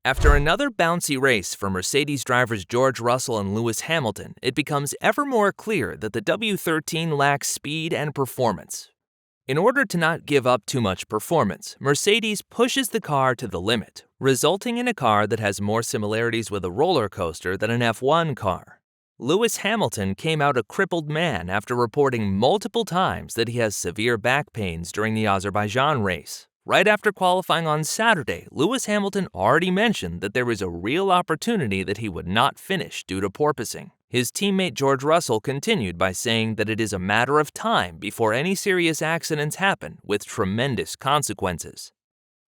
After another bouncy race for Mercedes drivers George Russell and Lewis Hamilton, it becomes ever more clear that the W13 lacks speed and performance. In order to not give up too much performance, Mercedes pushes the car to the limit, resulting in a car that has more similarities with a roller coaster than an F1 car. Lewis Hamilton came out a crippled man after reporting multiple times that he has severe back pains during the Azerbaijan race. Right after qualifying on Saturday, Lewis Hamilton already mentioned that there was a real opportunity that he would not finish due to porpoising. His teammate George Russell continued by saying that it is a matter of time before any serious accidents happen with tremendous consequences.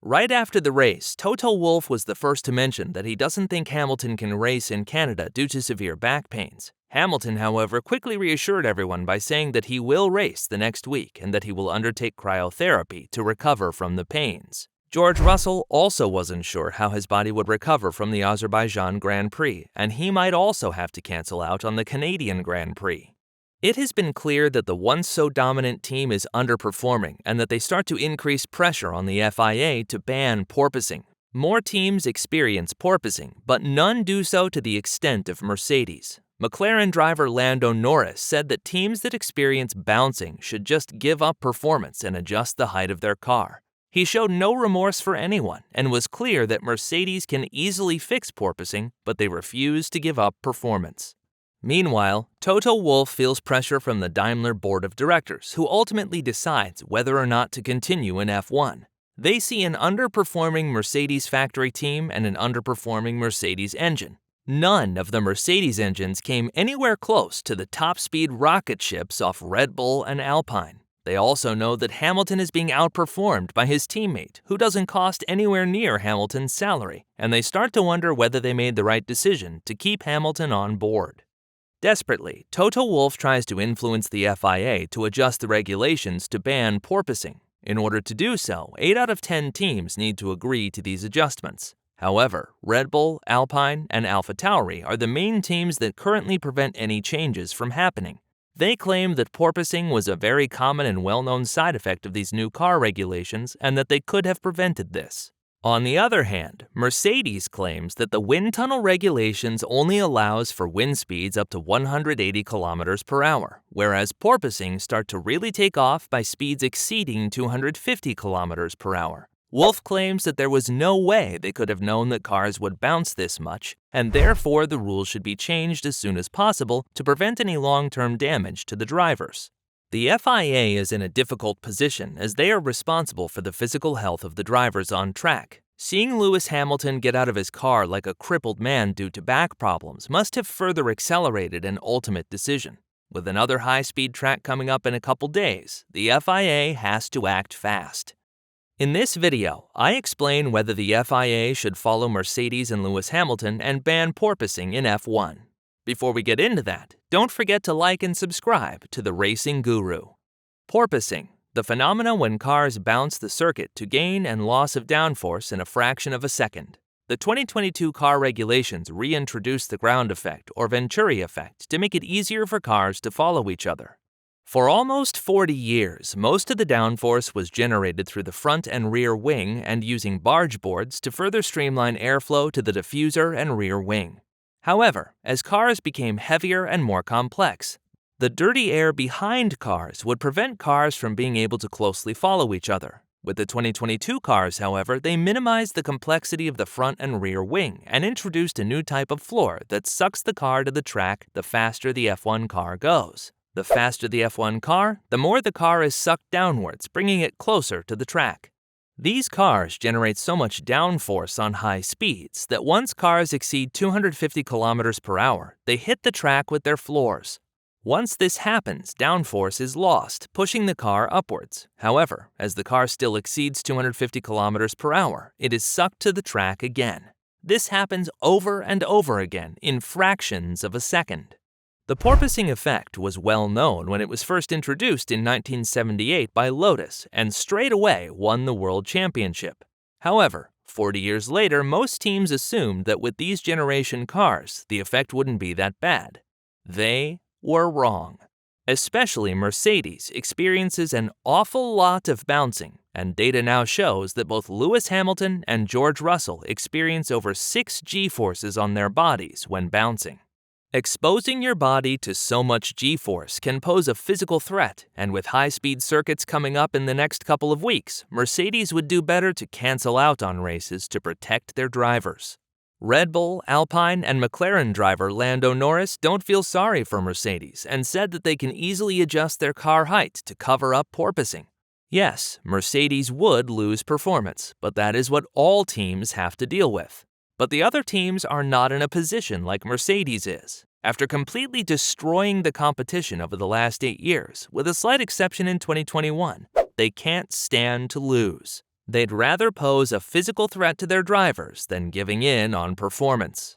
Right after the race, Toto Wolff was the first to mention that he doesn't think Hamilton can race in Canada due to severe back pains. Hamilton, however, quickly reassured everyone by saying that he will race the next week and that he will undertake cryotherapy to recover from the pains. George Russell also wasn't sure how his body would recover from the Azerbaijan Grand Prix, and he might also have to cancel out on the Canadian Grand Prix. It has been clear that the once-so-dominant team is underperforming and that they start to increase pressure on the FIA to ban porpoising. More teams experience porpoising, but none do so to the extent of Mercedes. McLaren driver Lando Norris said that teams that experience bouncing should just give up performance and adjust the height of their car. He showed no remorse for anyone and was clear that Mercedes can easily fix porpoising, but they refuse to give up performance. Meanwhile, Toto Wolff feels pressure from the Daimler board of directors, who ultimately decides whether or not to continue in F1. They see an underperforming Mercedes factory team and an underperforming Mercedes engine. None of the Mercedes engines came anywhere close to the top-speed rocket ships off Red Bull and Alpine. They also know that Hamilton is being outperformed by his teammate, who doesn't cost anywhere near Hamilton's salary, and they start to wonder whether they made the right decision to keep Hamilton on board. Desperately, Toto Wolff tries to influence the FIA to adjust the regulations to ban porpoising. In order to do so, 8 out of 10 teams need to agree to these adjustments. However, Red Bull, Alpine, and AlphaTauri are the main teams that currently prevent any changes from happening. They claim that porpoising was a very common and well-known side effect of these new car regulations and that they could have prevented this. On the other hand, Mercedes claims that the wind tunnel regulations only allows for wind speeds up to 180 kilometers per hour, whereas porpoising start to really take off by speeds exceeding 250 kilometers per hour. Wolff claims that there was no way they could have known that cars would bounce this much, and therefore the rules should be changed as soon as possible to prevent any long-term damage to the drivers. The FIA is in a difficult position as they are responsible for the physical health of the drivers on track. Seeing Lewis Hamilton get out of his car like a crippled man due to back problems must have further accelerated an ultimate decision. With another high-speed track coming up in a couple days, the FIA has to act fast. In this video, I explain whether the FIA should follow Mercedes and Lewis Hamilton and ban porpoising in F1. Before we get into that, don't forget to like and subscribe to The Racing Guru. Porpoising, the phenomena when cars bounce the circuit to gain and loss of downforce in a fraction of a second. The 2022 car regulations reintroduced the ground effect or Venturi effect to make it easier for cars to follow each other. For almost 40 years, most of the downforce was generated through the front and rear wing and using barge boards to further streamline airflow to the diffuser and rear wing. However, as cars became heavier and more complex, the dirty air behind cars would prevent cars from being able to closely follow each other. With the 2022 cars, however, they minimized the complexity of the front and rear wing and introduced a new type of floor that sucks the car to the track the faster the F1 car goes. The faster the F1 car, the more the car is sucked downwards, bringing it closer to the track. These cars generate so much downforce on high speeds that once cars exceed 250 kilometers per hour, they hit the track with their floors. Once this happens, downforce is lost, pushing the car upwards. However, as the car still exceeds 250 kilometers per hour, it is sucked to the track again. This happens over and over again in fractions of a second. The porpoising effect was well known when it was first introduced in 1978 by Lotus and straight away won the World Championship. However, 40 years later, most teams assumed that with these generation cars, the effect wouldn't be that bad. They were wrong. Especially Mercedes experiences an awful lot of bouncing, and data now shows that both Lewis Hamilton and George Russell experience over 6 G-forces on their bodies when bouncing. Exposing your body to so much G-force can pose a physical threat, and with high-speed circuits coming up in the next couple of weeks, Mercedes would do better to cancel out on races to protect their drivers. Red Bull, Alpine, and McLaren driver Lando Norris don't feel sorry for Mercedes and said that they can easily adjust their car height to cover up porpoising. Yes, Mercedes would lose performance, but that is what all teams have to deal with. But the other teams are not in a position like Mercedes is. After completely destroying the competition over the last 8 years, with a slight exception in 2021, they can't stand to lose. They'd rather pose a physical threat to their drivers than giving in on performance.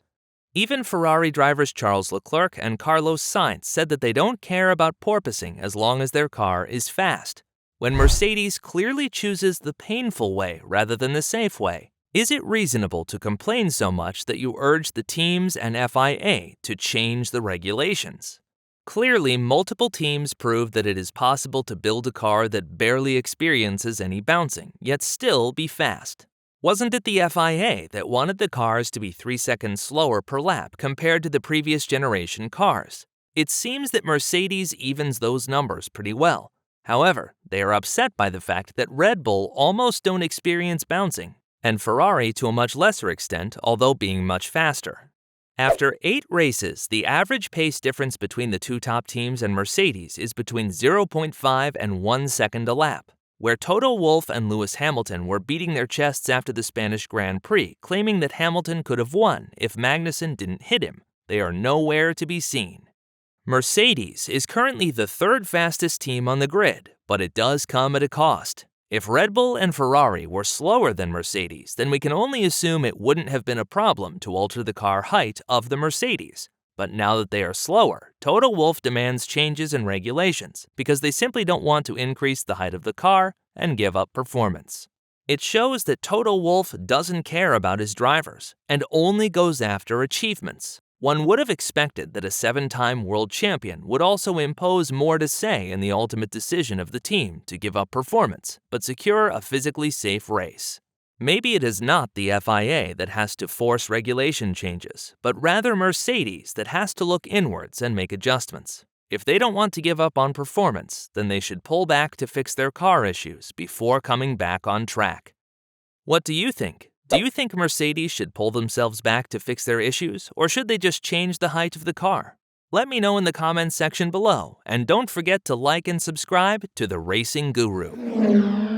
Even Ferrari drivers Charles Leclerc and Carlos Sainz said that they don't care about porpoising as long as their car is fast. When Mercedes clearly chooses the painful way rather than the safe way, is it reasonable to complain so much that you urge the teams and FIA to change the regulations? Clearly, multiple teams proved that it is possible to build a car that barely experiences any bouncing, yet still be fast. Wasn't it the FIA that wanted the cars to be 3 seconds slower per lap compared to the previous generation cars? It seems that Mercedes evens those numbers pretty well. However, they are upset by the fact that Red Bull almost don't experience bouncing, and Ferrari to a much lesser extent, although being much faster. After 8 races, the average pace difference between the two top teams and Mercedes is between 0.5 and 1 second a lap, where Toto Wolff and Lewis Hamilton were beating their chests after the Spanish Grand Prix, claiming that Hamilton could have won if Magnussen didn't hit him. They are nowhere to be seen. Mercedes is currently the 3rd fastest team on the grid, but it does come at a cost. If Red Bull and Ferrari were slower than Mercedes, then we can only assume it wouldn't have been a problem to alter the car height of the Mercedes. But now that they are slower, Toto Wolff demands changes in regulations because they simply don't want to increase the height of the car and give up performance. It shows that Toto Wolff doesn't care about his drivers and only goes after achievements. One would have expected that a 7-time world champion would also impose more to say in the ultimate decision of the team to give up performance, but secure a physically safe race. Maybe it is not the FIA that has to force regulation changes, but rather Mercedes that has to look inwards and make adjustments. If they don't want to give up on performance, then they should pull back to fix their car issues before coming back on track. What do you think? Do you think Mercedes should pull themselves back to fix their issues, or should they just change the height of the car? Let me know in the comments section below, and don't forget to like and subscribe to The Racing Guru.